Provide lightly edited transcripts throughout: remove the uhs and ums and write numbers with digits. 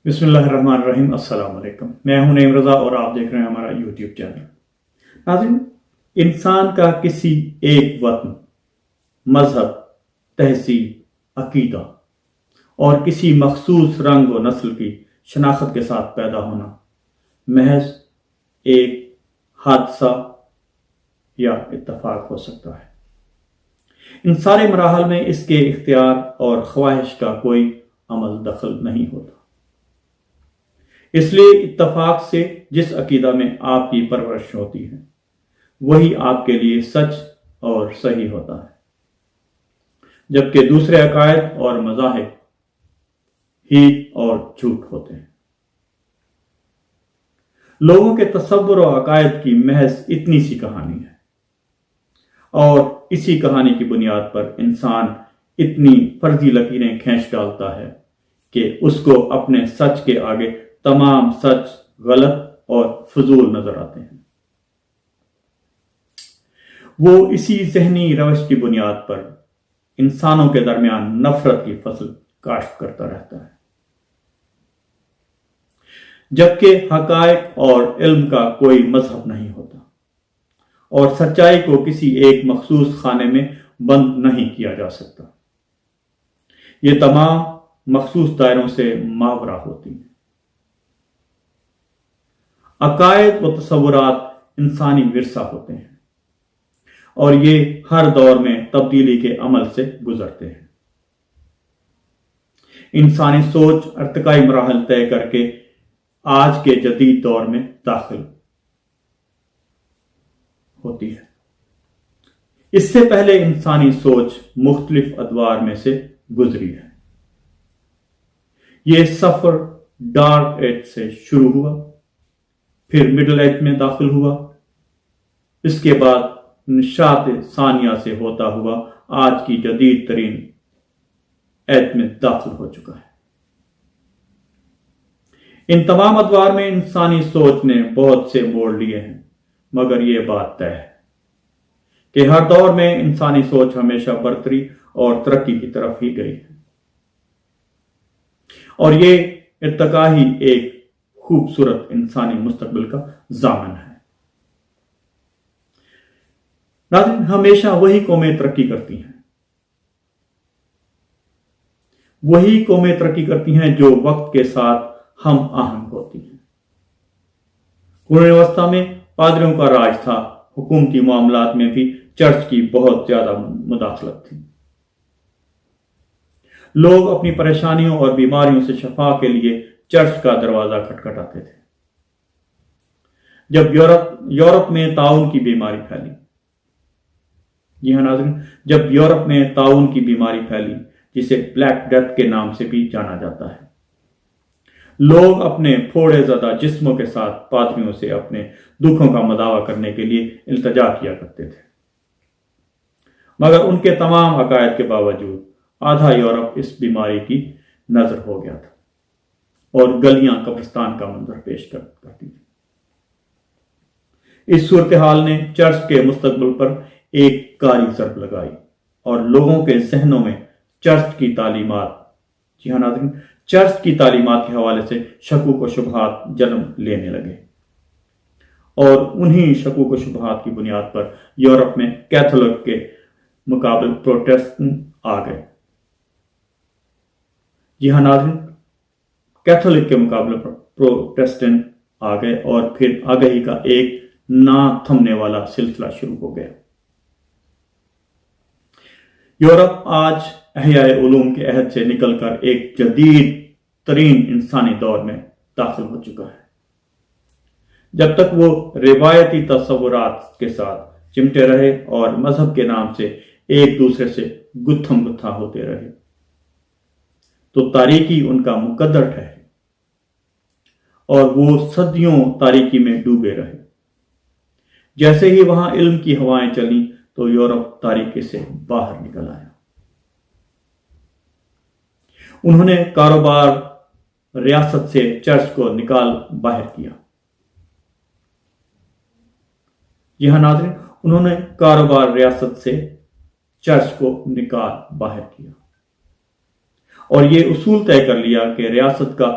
بسم اللہ الرحمن الرحیم۔ السلام علیکم، میں ہوں نعیم رضا اور آپ دیکھ رہے ہیں ہمارا یوٹیوب چینل۔ ناظرین، انسان کا کسی ایک وطن، مذہب، تہذیب، عقیدہ اور کسی مخصوص رنگ و نسل کی شناخت کے ساتھ پیدا ہونا محض ایک حادثہ یا اتفاق ہو سکتا ہے۔ ان سارے مراحل میں اس کے اختیار اور خواہش کا کوئی عمل دخل نہیں ہوتا۔ اس لیے اتفاق سے جس عقیدہ میں آپ کی پرورش ہوتی ہے وہی آپ کے لیے سچ اور صحیح ہوتا ہے، جبکہ دوسرے عقائد اور مذاہب ہی اور جھوٹ ہوتے ہیں۔ لوگوں کے تصور و عقائد کی محض اتنی سی کہانی ہے، اور اسی کہانی کی بنیاد پر انسان اتنی فرضی لکیریں کھینچ ڈالتا ہے کہ اس کو اپنے سچ کے آگے تمام سچ غلط اور فضول نظر آتے ہیں۔ وہ اسی ذہنی روش کی بنیاد پر انسانوں کے درمیان نفرت کی فصل کاشت کرتا رہتا ہے، جبکہ حقائق اور علم کا کوئی مذہب نہیں ہوتا، اور سچائی کو کسی ایک مخصوص خانے میں بند نہیں کیا جا سکتا۔ یہ تمام مخصوص دائروں سے ماورا ہوتی ہیں۔ عقائد و تصورات انسانی ورثہ ہوتے ہیں، اور یہ ہر دور میں تبدیلی کے عمل سے گزرتے ہیں۔ انسانی سوچ ارتقائی مراحل طے کر کے آج کے جدید دور میں داخل ہوتی ہے۔ اس سے پہلے انسانی سوچ مختلف ادوار میں سے گزری ہے۔ یہ سفر ڈارک ایج سے شروع ہوا، پھر مڈل ایج میں داخل ہوا، اس کے بعد نشاط ثانیہ سے ہوتا ہوا آج کی جدید ترین ایج میں داخل ہو چکا ہے۔ ان تمام ادوار میں انسانی سوچ نے بہت سے موڑ لیے ہیں، مگر یہ بات طے ہے کہ ہر دور میں انسانی سوچ ہمیشہ برتری اور ترقی کی طرف ہی گئی ہے، اور یہ ارتقا ہی ایک خوبصورت انسانی مستقبل کا ضامن ہے۔ ناظرین، ہمیشہ وہی قومیں ترقی کرتی ہیں، وہی قومیں ترقی کرتی ہیں جو وقت کے ساتھ ہم آہنگ ہوتی ہیں۔ قرون وسطیٰ میں پادریوں کا راج تھا، حکومتی معاملات میں بھی چرچ کی بہت زیادہ مداخلت تھی۔ لوگ اپنی پریشانیوں اور بیماریوں سے شفا کے لیے چرچ کا دروازہ کھٹکھٹاتے تھے۔ جب یورپ میں طاعون کی بیماری پھیلی، جی ہاں ناظرین، جب یورپ میں طاعون کی بیماری پھیلی جسے بلیک ڈیتھ کے نام سے بھی جانا جاتا ہے، لوگ اپنے پھوڑے زدہ جسموں کے ساتھ پادریوں سے اپنے دکھوں کا مداوع کرنے کے لیے التجا کیا کرتے تھے، مگر ان کے تمام عقائد کے باوجود آدھا یورپ اس بیماری کی نظر ہو گیا تھا، اور گلیاں قبرستان کا منظر پیش کرتی تھی۔ اس صورتحال نے چرچ کے مستقبل پر ایک کاری ضرب لگائی، اور لوگوں کے ذہنوں میں چرچ کی تعلیمات، جی ہاں ناظرین، چرچ کی تعلیمات کے حوالے سے شکوک و شبہات جنم لینے لگے، اور انہی شکوک و شبہات کی بنیاد پر یورپ میں کیتھولک کے مقابل پروٹسٹنٹ آ گئے۔ جی ہاں ناظرین، کیتھولک کے مقابلے پر پروٹسٹنٹ آ گئے، اور پھر آگہی کا ایک نہ تھمنے والا سلسلہ شروع ہو گیا۔ یورپ آج احیاء علوم کے عہد سے نکل کر ایک جدید ترین انسانی دور میں داخل ہو چکا ہے۔ جب تک وہ روایتی تصورات کے ساتھ چمٹے رہے اور مذہب کے نام سے ایک دوسرے سے گتھم گتھا ہوتے رہے، تو تاریکی ان کا مقدر ٹھہرے، اور وہ صدیوں تاریکی میں ڈوبے رہے۔ جیسے ہی وہاں علم کی ہوائیں چلیں تو یورپ تاریکی سے باہر نکل آیا۔ انہوں نے کاروبار ریاست سے چرچ کو نکال باہر کیا۔ جی ہاں ناظرین، انہوں نے کاروبار ریاست سے چرچ کو نکال باہر کیا، اور یہ اصول طے کر لیا کہ ریاست کا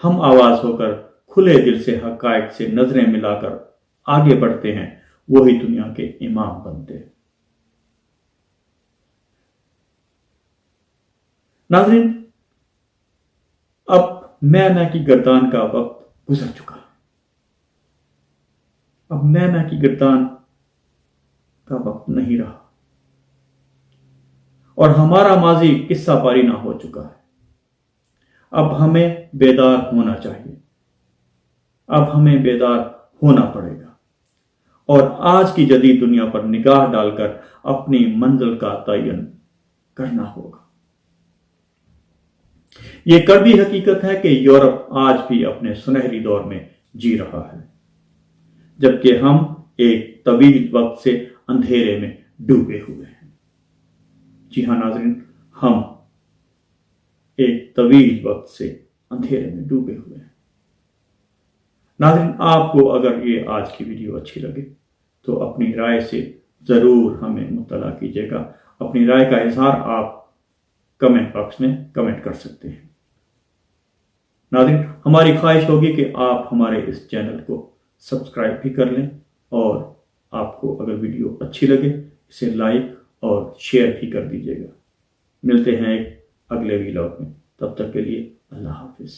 ہم آواز ہو کر کھلے دل سے حقائق سے نظریں ملا کر آگے بڑھتے ہیں، وہی دنیا کے امام بنتے ہیں۔ ناظرین، اب میں کی گردان کا وقت گزر چکا، اب میں کی گردان کا وقت نہیں رہا، اور ہمارا ماضی قصہ پاری نہ ہو چکا ہے۔ اب ہمیں بیدار ہونا چاہیے، اب ہمیں بیدار ہونا پڑے گا، اور آج کی جدید دنیا پر نگاہ ڈال کر اپنی منزل کا تعین کرنا ہوگا۔ یہ کڑوی حقیقت ہے کہ یورپ آج بھی اپنے سنہری دور میں جی رہا ہے، جبکہ ہم ایک طویل وقت سے اندھیرے میں ڈوبے ہوئے ہیں۔ جی ہاں ناظرین، ہم ایک طویل وقت سے اندھیرے میں ڈوبے ہوئے ہیں۔ ناظرین، آپ کو اگر یہ آج کی ویڈیو اچھی لگے تو اپنی رائے سے ضرور ہمیں مطلع کیجیے گا۔ اپنی رائے کا اظہار آپ کمنٹ باکس میں کمنٹ کر سکتے ہیں۔ ناظرین، ہماری خواہش ہوگی کہ آپ ہمارے اس چینل کو سبسکرائب بھی کر لیں، اور آپ کو اگر ویڈیو اچھی لگے اسے لائک اور شیئر بھی کر دیجیے گا۔ ملتے ہیں ایک اگلے ویلاگ میں، تب تک کے لیے اللہ حافظ۔